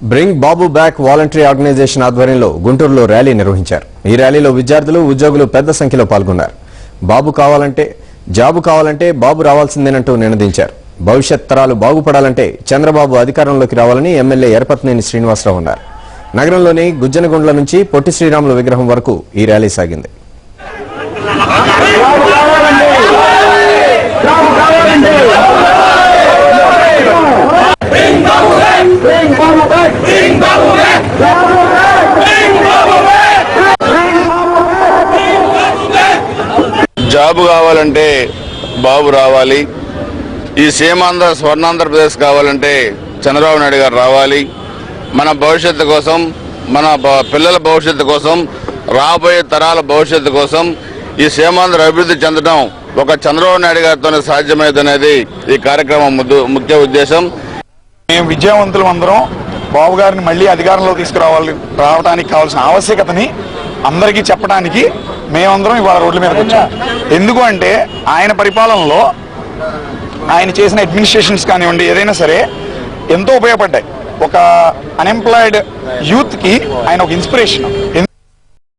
Bring బాబు back voluntary organisation ఆధ్వర్యంలో గుంటూరులో rally నిర్వహించారు. ఈ ర్యాలీలో విద్యార్థులు, ఉద్యోగులు పెద్ద సంఖ్యలో పాల్గొన్నారు. జాబు కావాలంటే బాబు రావాల్సిందేనంటూ నినదించారు. భవిష్యత్ తరాలు బాగుపడాలంటే చంద్రబాబు అధికారంలోకి రావాలని ఎమ్మెల్యే ఎరపతినేని శ్రీనివాసరావు అన్నారు. నగరంలోని గుజ్జనగుండ్ల నుంచి పొట్టి శ్రీరాములు విగ్రహం వరకు ఈ ర్యాలీ సాగింది. జాబు కావాలంటే బాబు రావాలి. ఈ సీమాంధ్ర స్వర్ణాంధ్రప్రదేశ్ కావాలంటే చంద్రబాబు నాయుడు గారు రావాలి. మన భవిష్యత్తు కోసం, మన పిల్లల భవిష్యత్తు కోసం, రాబోయే తరాల భవిష్యత్తు కోసం ఈ సీమాంధ్ర అభివృద్ధి చెందడం ఒక చంద్రబాబు నాయుడు గారితోనే సాధ్యమైందనేది ఈ కార్యక్రమం ముఖ్య ఉద్దేశం. మేము విజయవంతులు అందరం బాబు గారిని మళ్ళీ అధికారంలో రావడానికి కావాల్సిన ఆవశ్యకతని అందరికీ చెప్పడానికి మేమందరం ఇవాళ రోడ్ల మీదకి వచ్చాం. ఎందుకు అంటే ఆయన పరిపాలనలో ఆయన చేసిన అడ్మినిస్ట్రేషన్స్ కానివ్వండి, ఏదైనా సరే ఎంతో ఉపయోగపడ్డాయి. ఒక అన్ఎంప్లాయిడ్ యూత్కి ఆయన ఒక ఇన్స్పిరేషన్.